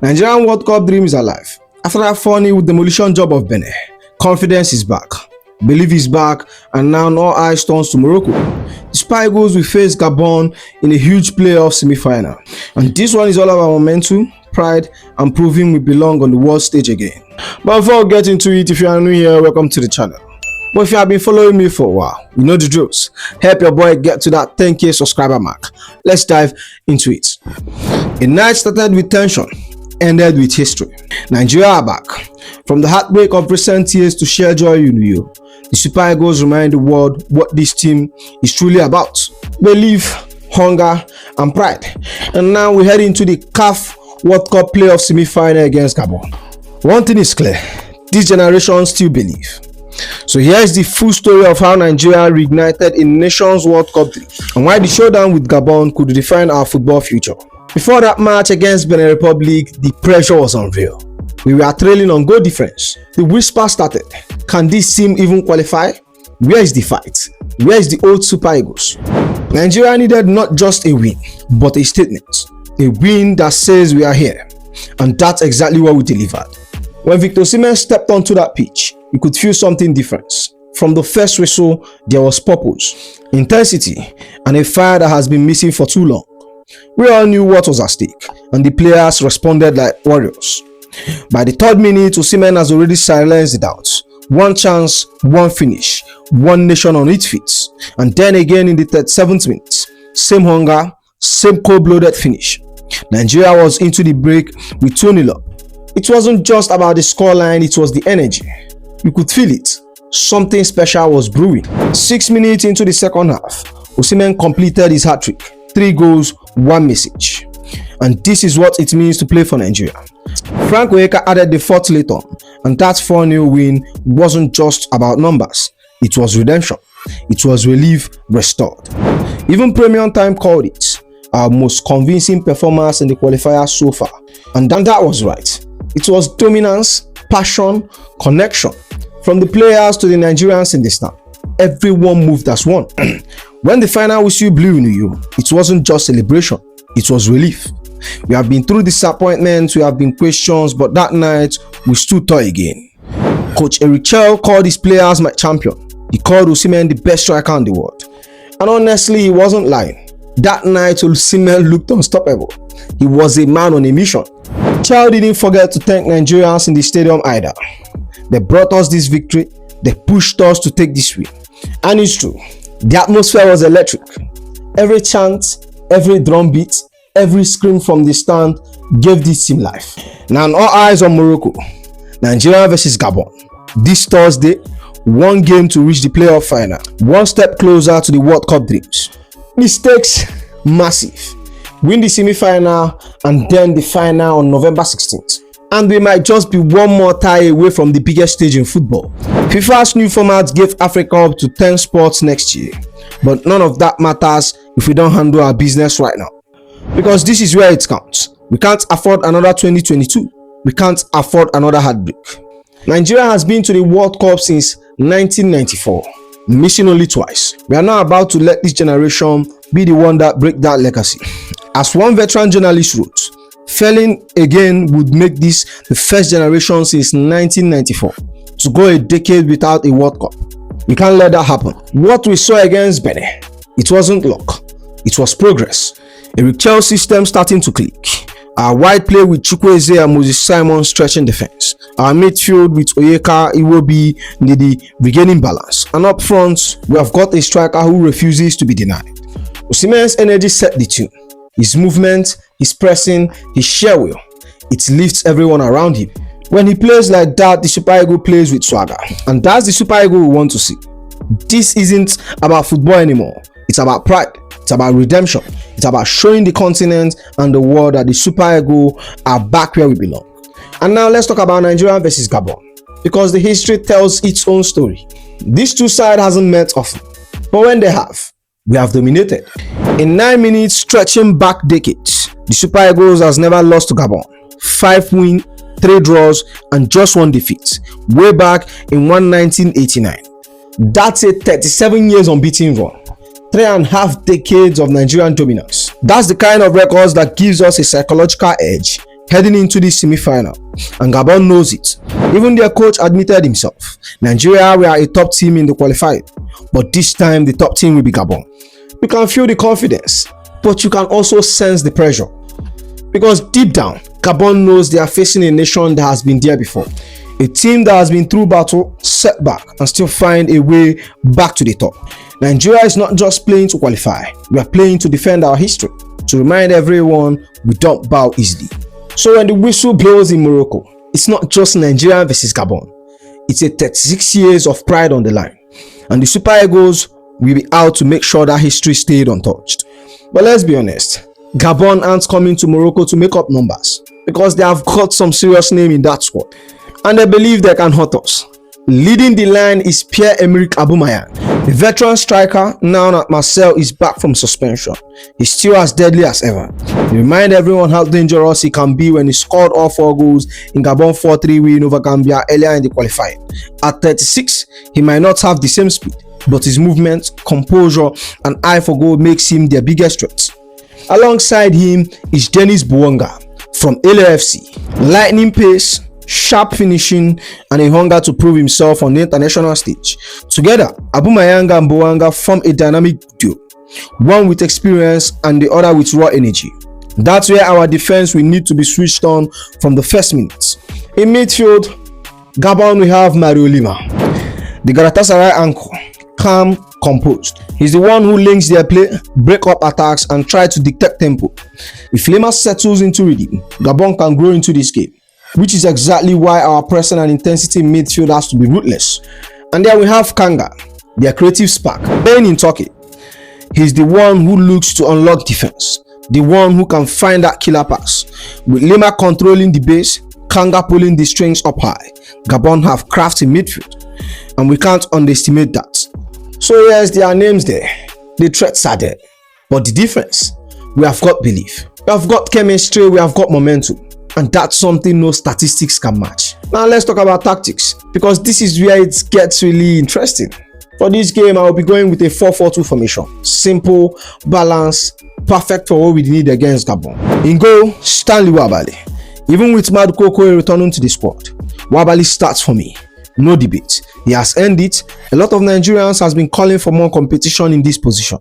Nigerian World Cup dream is alive. After that funny demolition job of Benin, confidence is back, belief is back, and now all eyes turns to Morocco. The Super Eagles will face Gabon in a huge playoff semi-final. And this one is all about momentum, pride, and proving we belong on the world stage again. But before we get into it, if you are new here, welcome to the channel. But if you have been following me for a while, you know the drills. Help your boy get to that 10k subscriber mark. Let's dive into it. A night started with tension, ended with history. Nigeria are back. From the heartbreak of recent years to sheer joy in Rio, the Super Eagles remind the world what this team is truly about. Belief, hunger, and pride. And now we head into the CAF World Cup playoff semi-final against Gabon. One thing is clear, this generation still believe. So here's the full story of how Nigeria reignited in Nations World Cup and why the showdown with Gabon could define our football future. Before that match against Benin Republic, the pressure was unreal. We were trailing on goal difference. The whisper started. Can this team even qualify? Where is the fight? Where is the old Super Eagles? Nigeria needed not just a win, but a statement. A win that says we are here. And that's exactly what we delivered. When Victor Osimhen stepped onto that pitch, you could feel something different. From the first whistle, there was purpose, intensity, and a fire that has been missing for too long. We all knew what was at stake, and the players responded like warriors. By the third minute, Osimhen has already silenced the doubts. One chance, one finish, one nation on its feet. And then again in the 37th minute, same hunger, same cold-blooded finish. Nigeria was into the break with 2-0 up. It wasn't just about the scoreline, it was the energy. You could feel it. Something special was brewing. 6 minutes into the second half, Osimhen completed his hat-trick. 3 goals, 1 message. And this is what it means to play for Nigeria. Frank Oyeka added the 4th later on, and that 4-0 win wasn't just about numbers. It was redemption. It was relief restored. Even Premium Time called it our most convincing performance in the qualifier so far. And that was right. It was dominance, passion, connection. From the players to the Nigerians in the stand, everyone moved as one. When the final whistle blew in Rio, it wasn't just celebration, it was relief. We have been through disappointments, we have been questions, but that night we stood tall again. Coach Eric Chelle called his players my champion. He called Osimhen the best striker in the world. And honestly, he wasn't lying. That night Osimhen looked unstoppable. He was a man on a mission. Chelle didn't forget to thank Nigerians in the stadium either. They brought us this victory, they pushed us to take this win. And it's true, the atmosphere was electric. Every chant, every drum beat, every scream from the stand gave this team life. Now all eyes on Morocco. Nigeria versus Gabon. This Thursday, one game to reach the playoff final. One step closer to the World Cup dreams. Mistakes, massive. Win the semi-final and then the final on November 16th. And we might just be one more tie away from the biggest stage in football. FIFA's new format gave Africa up to 10 spots next year. But none of that matters if we don't handle our business right now. Because this is where it counts. We can't afford another 2022. We can't afford another heartbreak. Nigeria has been to the World Cup since 1994, missing only twice. We are now about to let this generation be the one that break that legacy. As one veteran journalist wrote, failing again would make this the first generation since 1994 to go a decade without a World Cup. We can't let that happen. What we saw against Benin, it wasn't luck, it was progress. Eric Chelle's system starting to click. Our wide play with Chukwueze and Moses Simon stretching defense. Our midfield with Oyeka, Iwobi, Ndidi regaining balance. And up front, we have got a striker who refuses to be denied. Osimhen's energy set the tune. His movement, his pressing, his sheer will, it lifts everyone around him. When he plays like that, the Super Eagle plays with swagger. And that's the Super Eagle we want to see. This isn't about football anymore. It's about pride. It's about redemption. It's about showing the continent and the world that the Super Eagle are back where we belong. And now let's talk about Nigeria versus Gabon. Because the history tells its own story. These two sides hasn't met often. But when they have, we have dominated. In 9 minutes stretching back decades, the Super Eagles has never lost to Gabon. 5 wins, 3 draws, and just 1 defeat. Way back in 1989. That's a 37 years unbeaten run. 3.5 decades of Nigerian dominance. That's the kind of records that gives us a psychological edge heading into this semi-final, and Gabon knows it. Even their coach admitted himself, Nigeria were a top team in the qualifier, but this time the top team will be Gabon. You can feel the confidence, but you can also sense the pressure, because deep down, Gabon knows they are facing a nation that has been there before. A team that has been through battle, setback, and still find a way back to the top. Nigeria is not just playing to qualify, we are playing to defend our history, to remind everyone we don't bow easily. So when the whistle blows in Morocco, it's not just Nigeria versus Gabon. It's a 36 years of pride on the line. And the Super Eagles will be out to make sure that history stayed untouched. But let's be honest, Gabon aren't coming to Morocco to make up numbers, because they have got some serious name in that squad, and they believe they can hurt us. Leading the line is Pierre-Emerick Aubameyang. The veteran striker, now that Marcel is back from suspension, he's still as deadly as ever. He remind everyone how dangerous he can be when he scored all 4 goals in Gabon 4-3 win over Gambia earlier in the qualifying. At 36, he might not have the same speed, but his movement, composure, and eye for goal makes him their biggest threat. Alongside him is Dennis Bouanga from LAFC. Lightning pace, sharp finishing, and a hunger to prove himself on the international stage. Together, Aubameyang and Bouanga form a dynamic duo, one with experience and the other with raw energy. That's where our defense will need to be switched on from the first minutes. In midfield, Gabon we have Mario Lemina, the Galatasaray anchor, calm, composed. He's the one who links their play, break up attacks, and try to dictate tempo. If Lemina settles into rhythm, Gabon can grow into this game, which is exactly why our pressing and intensity in midfield has to be ruthless. And then we have Kanga, their creative spark. Benin in Turkey, he's the one who looks to unlock defense, the one who can find that killer pass. With Lemina controlling the base, Kanga pulling the strings up high, Gabon have craft in midfield, and we can't underestimate that. So yes, there are names there, the threats are there, but the difference, we have got belief, we have got chemistry, we have got momentum, and that's something no statistics can match. Now let's talk about tactics, because this is where it gets really interesting. For this game, I will be going with a 4-4-2 formation. Simple, balanced, perfect for what we need against Gabon. In goal, Stanley Wabali. Even with Mad Koko returning to the squad, Wabali starts for me. No debate. He has earned it. A lot of Nigerians has been calling for more competition in this position.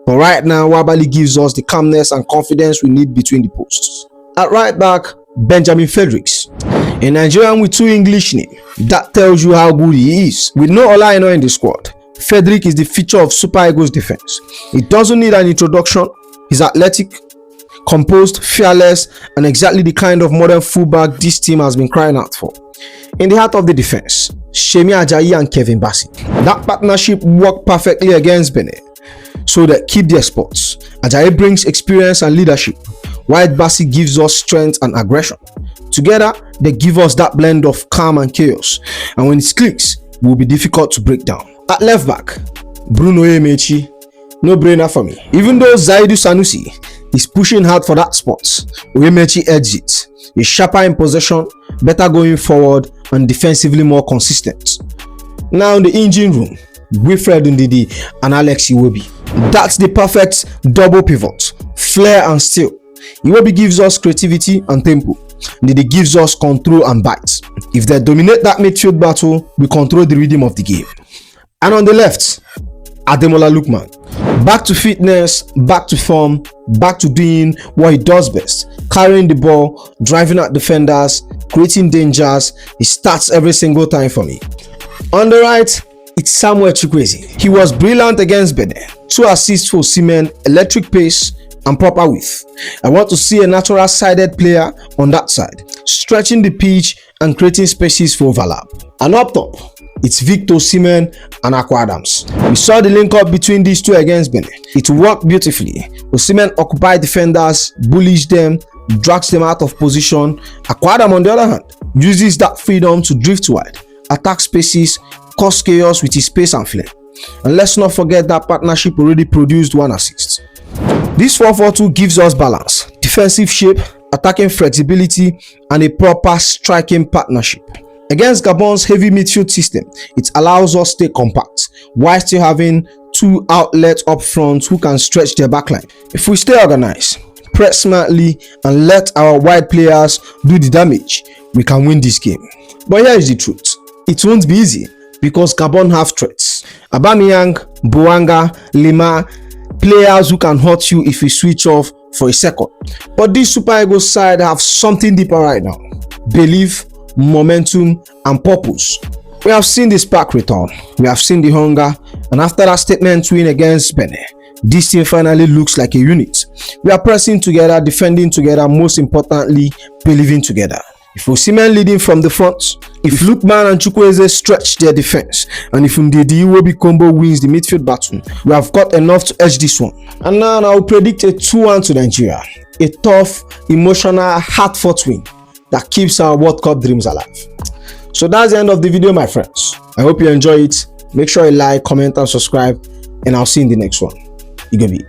But right now, Wabali gives us the calmness and confidence we need between the posts. At right back, Benjamin Fredericks, a Nigerian with 2 English names. That tells you how good he is. With no Olaino in the squad, Frederick is the feature of Super Eagles defense. He doesn't need an introduction. He's athletic, composed, fearless, and exactly the kind of modern fullback this team has been crying out for. In the heart of the defense, Shemi Ajayi and Kevin Bassey. That partnership worked perfectly against Benin, so they keep their spots. Ajayi brings experience and leadership, while Bassey gives us strength and aggression. Together, they give us that blend of calm and chaos, and when it clicks, it will be difficult to break down. At left back, Bruno Emechi, no brainer for me. Even though Zaidu Sanusi is pushing hard for that spot, Emechi edges it. He's sharper in possession, better going forward, and defensively more consistent. Now in the engine room, Wilfred Ndidi and Alex Iwobi. That's the perfect double pivot, flair and skill. Iwobi gives us creativity and tempo. Ndidi gives us control and bite. If they dominate that midfield battle, we control the rhythm of the game. And on the left, Ademola Lookman. Back to fitness, back to form, back to doing what he does best. Carrying the ball, driving at defenders, creating dangers. He starts every single time for me. On the right, it's Samuel Chukwueze. He was brilliant against Benin. 2 assists for Osimhen, electric pace, and proper width. I want to see a natural sided player on that side, stretching the pitch and creating spaces for overlap. And up top, it's Victor Osimhen and Akwa Adams. We saw the link up between these two against Benin. It worked beautifully. Osimhen occupied defenders, bullies them, drags them out of position. Akwa Adams, on the other hand, uses that freedom to drift wide, attack spaces, cause chaos with his pace and flair. And let's not forget that partnership already produced 1 assist. This 4-4-2 gives us balance, defensive shape, attacking flexibility, and a proper striking partnership. Against Gabon's heavy midfield system, it allows us to stay compact while still having 2 outlets up front who can stretch their backline. If we stay organized, press smartly, and let our wide players do the damage, we can win this game. But here is the truth. It won't be easy because Gabon have threats. Aubameyang, Bouanga, Lemina, players who can hurt you if you switch off for a second. But this Super Eagles side have something deeper right now. Belief, momentum, and purpose. We have seen the spark return, we have seen the hunger, and after that statement win against Benin, this team finally looks like a unit. We are pressing together, defending together, most importantly, believing together. If Osimhen leading from the front, if Lookman and Chukwueze stretch their defense, and if Ndidi Iwobi combo wins the midfield battle, we have got enough to edge this one. And now I will predict a 2-1 to Nigeria. A tough, emotional, hard-fought win that keeps our World Cup dreams alive. So that's the end of the video, my friends. I hope you enjoy it. Make sure you like, comment, and subscribe, and I'll see you in the next one. Igabi.